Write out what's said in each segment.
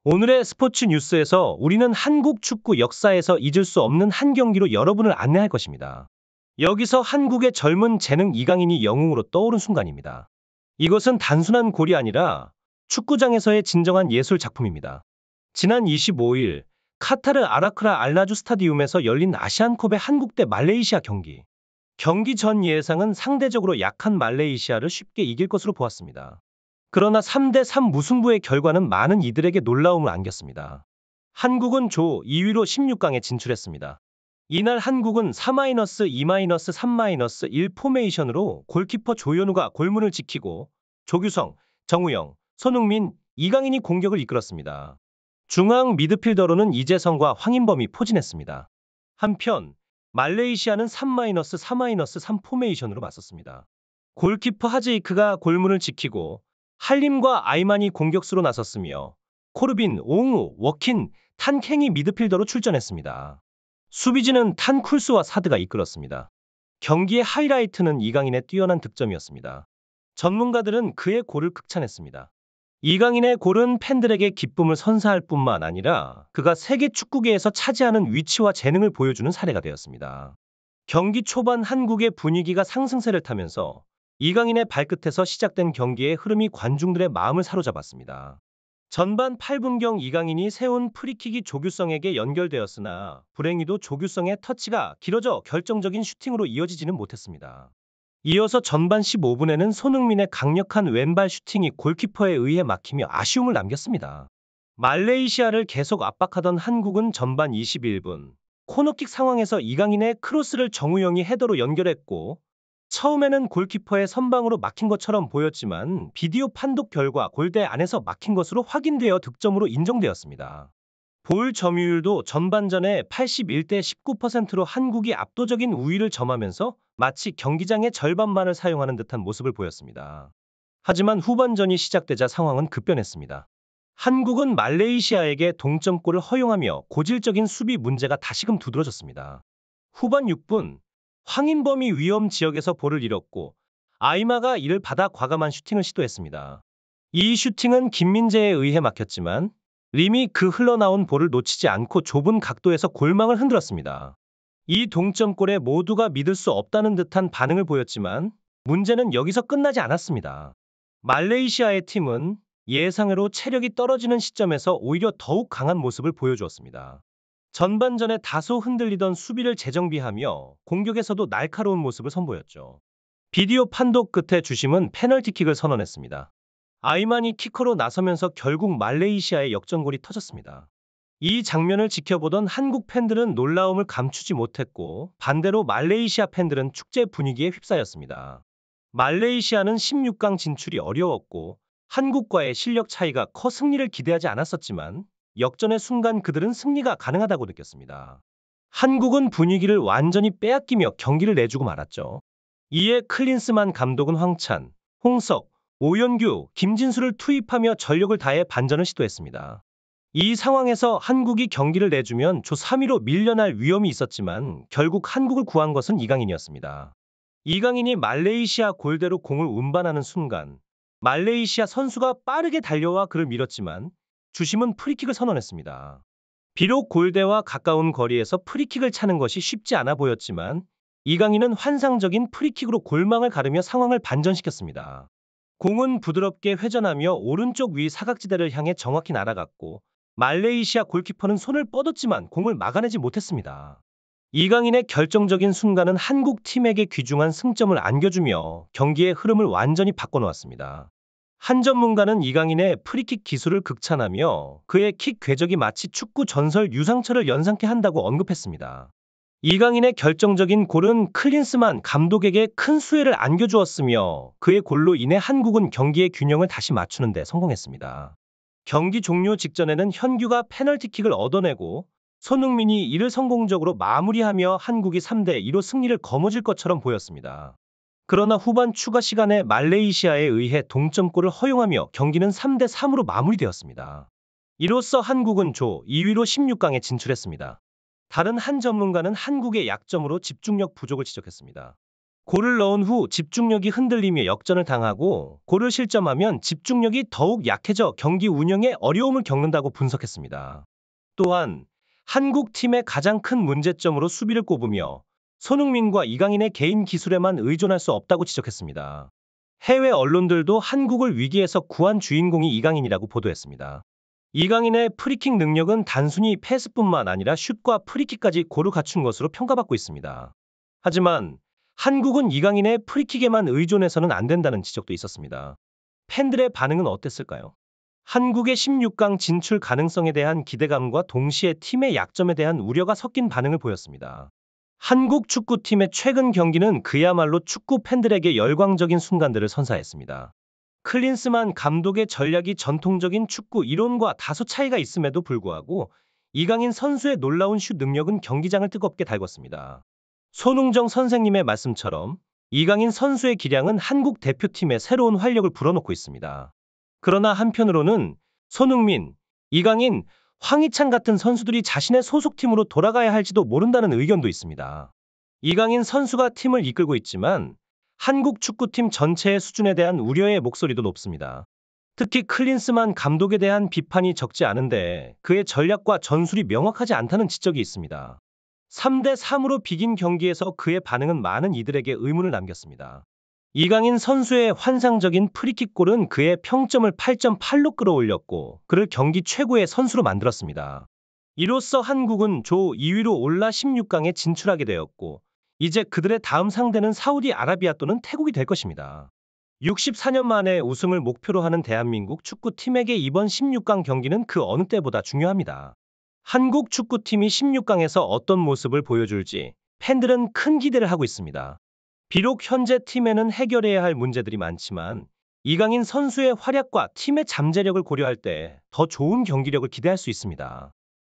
오늘의 스포츠 뉴스에서 우리는 한국 축구 역사에서 잊을 수 없는 한 경기로 여러분을 안내할 것입니다. 여기서 한국의 젊은 재능 이강인이 영웅으로 떠오른 순간입니다. 이것은 단순한 골이 아니라 축구장에서의 진정한 예술 작품입니다. 지난 25일 카타르 아라크라 알라주 스타디움에서 열린 아시안컵의 한국 대 말레이시아 경기. 경기 전 예상은 상대적으로 약한 말레이시아를 쉽게 이길 것으로 보았습니다. 그러나 3대3 무승부의 결과는 많은 이들에게 놀라움을 안겼습니다. 한국은 조 2위로 16강에 진출했습니다. 이날 한국은 4-2-3-1 포메이션으로 골키퍼 조현우가 골문을 지키고 조규성, 정우영, 손흥민, 이강인이 공격을 이끌었습니다. 중앙 미드필더로는 이재성과 황인범이 포진했습니다. 한편 말레이시아는 3-3-3 포메이션으로 맞섰습니다. 골키퍼 하제이크가 골문을 지키고 할림과 아이만이 공격수로 나섰으며 코르빈, 오응우, 워킨, 탄캥이 미드필더로 출전했습니다. 수비진은 탄쿨스와 사드가 이끌었습니다. 경기의 하이라이트는 이강인의 뛰어난 득점이었습니다. 전문가들은 그의 골을 극찬했습니다. 이강인의 골은 팬들에게 기쁨을 선사할 뿐만 아니라 그가 세계 축구계에서 차지하는 위치와 재능을 보여주는 사례가 되었습니다. 경기 초반 한국의 분위기가 상승세를 타면서 이강인의 발끝에서 시작된 경기의 흐름이 관중들의 마음을 사로잡았습니다. 전반 8분경 이강인이 세운 프리킥이 조규성에게 연결되었으나 불행히도 조규성의 터치가 길어져 결정적인 슈팅으로 이어지지는 못했습니다. 이어서 전반 15분에는 손흥민의 강력한 왼발 슈팅이 골키퍼에 의해 막히며 아쉬움을 남겼습니다. 말레이시아를 계속 압박하던 한국은 전반 21분 코너킥 상황에서 이강인의 크로스를 정우영이 헤더로 연결했고 처음에는 골키퍼의 선방으로 막힌 것처럼 보였지만 비디오 판독 결과 골대 안에서 막힌 것으로 확인되어 득점으로 인정되었습니다. 볼 점유율도 전반전에 81대 19%로 한국이 압도적인 우위를 점하면서 마치 경기장의 절반만을 사용하는 듯한 모습을 보였습니다. 하지만 후반전이 시작되자 상황은 급변했습니다. 한국은 말레이시아에게 동점골을 허용하며 고질적인 수비 문제가 다시금 두드러졌습니다. 후반 6분 황인범이 위험 지역에서 볼을 잃었고 아이마가 이를 받아 과감한 슈팅을 시도했습니다. 이 슈팅은 김민재에 의해 막혔지만 림이 그 흘러나온 볼을 놓치지 않고 좁은 각도에서 골망을 흔들었습니다. 이 동점골에 모두가 믿을 수 없다는 듯한 반응을 보였지만 문제는 여기서 끝나지 않았습니다. 말레이시아의 팀은 예상외로 체력이 떨어지는 시점에서 오히려 더욱 강한 모습을 보여주었습니다. 전반전에 다소 흔들리던 수비를 재정비하며 공격에서도 날카로운 모습을 선보였죠. 비디오 판독 끝에 주심은 페널티킥을 선언했습니다. 아이만이 키커로 나서면서 결국 말레이시아의 역전골이 터졌습니다. 이 장면을 지켜보던 한국 팬들은 놀라움을 감추지 못했고 반대로 말레이시아 팬들은 축제 분위기에 휩싸였습니다. 말레이시아는 16강 진출이 어려웠고 한국과의 실력 차이가 커 승리를 기대하지 않았었지만 역전의 순간 그들은 승리가 가능하다고 느꼈습니다. 한국은 분위기를 완전히 빼앗기며 경기를 내주고 말았죠. 이에 클린스만 감독은 황찬, 홍석, 오연규, 김진수를 투입하며 전력을 다해 반전을 시도했습니다. 이 상황에서 한국이 경기를 내주면 조 3위로 밀려날 위험이 있었지만 결국 한국을 구한 것은 이강인이었습니다. 이강인이 말레이시아 골대로 공을 운반하는 순간 말레이시아 선수가 빠르게 달려와 그를 밀었지만 주심은 프리킥을 선언했습니다. 비록 골대와 가까운 거리에서 프리킥을 차는 것이 쉽지 않아 보였지만 이강인은 환상적인 프리킥으로 골망을 가르며 상황을 반전시켰습니다. 공은 부드럽게 회전하며 오른쪽 위 사각지대를 향해 정확히 날아갔고 말레이시아 골키퍼는 손을 뻗었지만 공을 막아내지 못했습니다. 이강인의 결정적인 순간은 한국 팀에게 귀중한 승점을 안겨주며 경기의 흐름을 완전히 바꿔놓았습니다. 한 전문가는 이강인의 프리킥 기술을 극찬하며 그의 킥 궤적이 마치 축구 전설 유상철을 연상케 한다고 언급했습니다. 이강인의 결정적인 골은 클린스만 감독에게 큰 수혜를 안겨주었으며 그의 골로 인해 한국은 경기의 균형을 다시 맞추는 데 성공했습니다. 경기 종료 직전에는 현규가 페널티킥을 얻어내고 손흥민이 이를 성공적으로 마무리하며 한국이 3대2로 승리를 거머쥘 것처럼 보였습니다. 그러나 후반 추가 시간에 말레이시아에 의해 동점골을 허용하며 경기는 3대3으로 마무리되었습니다. 이로써 한국은 조 2위로 16강에 진출했습니다. 다른 한 전문가는 한국의 약점으로 집중력 부족을 지적했습니다. 골을 넣은 후 집중력이 흔들리며 역전을 당하고 골을 실점하면 집중력이 더욱 약해져 경기 운영에 어려움을 겪는다고 분석했습니다. 또한 한국 팀의 가장 큰 문제점으로 수비를 꼽으며 손흥민과 이강인의 개인 기술에만 의존할 수 없다고 지적했습니다. 해외 언론들도 한국을 위기에서 구한 주인공이 이강인이라고 보도했습니다. 이강인의 프리킥 능력은 단순히 패스뿐만 아니라 슛과 프리킥까지 고루 갖춘 것으로 평가받고 있습니다. 하지만 한국은 이강인의 프리킥에만 의존해서는 안 된다는 지적도 있었습니다. 팬들의 반응은 어땠을까요? 한국의 16강 진출 가능성에 대한 기대감과 동시에 팀의 약점에 대한 우려가 섞인 반응을 보였습니다. 한국 축구팀의 최근 경기는 그야말로 축구 팬들에게 열광적인 순간들을 선사했습니다. 클린스만 감독의 전략이 전통적인 축구 이론과 다소 차이가 있음에도 불구하고 이강인 선수의 놀라운 슛 능력은 경기장을 뜨겁게 달궜습니다. 손흥정 선생님의 말씀처럼 이강인 선수의 기량은 한국 대표팀에 새로운 활력을 불어넣고 있습니다. 그러나 한편으로는 손흥민, 이강인, 황희찬 같은 선수들이 자신의 소속팀으로 돌아가야 할지도 모른다는 의견도 있습니다. 이강인 선수가 팀을 이끌고 있지만 한국 축구팀 전체의 수준에 대한 우려의 목소리도 높습니다. 특히 클린스만 감독에 대한 비판이 적지 않은데 그의 전략과 전술이 명확하지 않다는 지적이 있습니다. 3대3으로 비긴 경기에서 그의 반응은 많은 이들에게 의문을 남겼습니다. 이강인 선수의 환상적인 프리킥골은 그의 평점을 8.8로 끌어올렸고 그를 경기 최고의 선수로 만들었습니다. 이로써 한국은 조 2위로 올라 16강에 진출하게 되었고 이제 그들의 다음 상대는 사우디아라비아 또는 태국이 될 것입니다. 64년 만에 우승을 목표로 하는 대한민국 축구팀에게 이번 16강 경기는 그 어느 때보다 중요합니다. 한국 축구팀이 16강에서 어떤 모습을 보여줄지 팬들은 큰 기대를 하고 있습니다. 비록 현재 팀에는 해결해야 할 문제들이 많지만 이강인 선수의 활약과 팀의 잠재력을 고려할 때 더 좋은 경기력을 기대할 수 있습니다.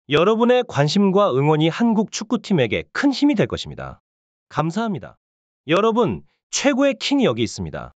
여러분의 관심과 응원이 한국 축구팀에게 큰 힘이 될 것입니다. 감사합니다. 여러분, 최고의 킹이 여기 있습니다.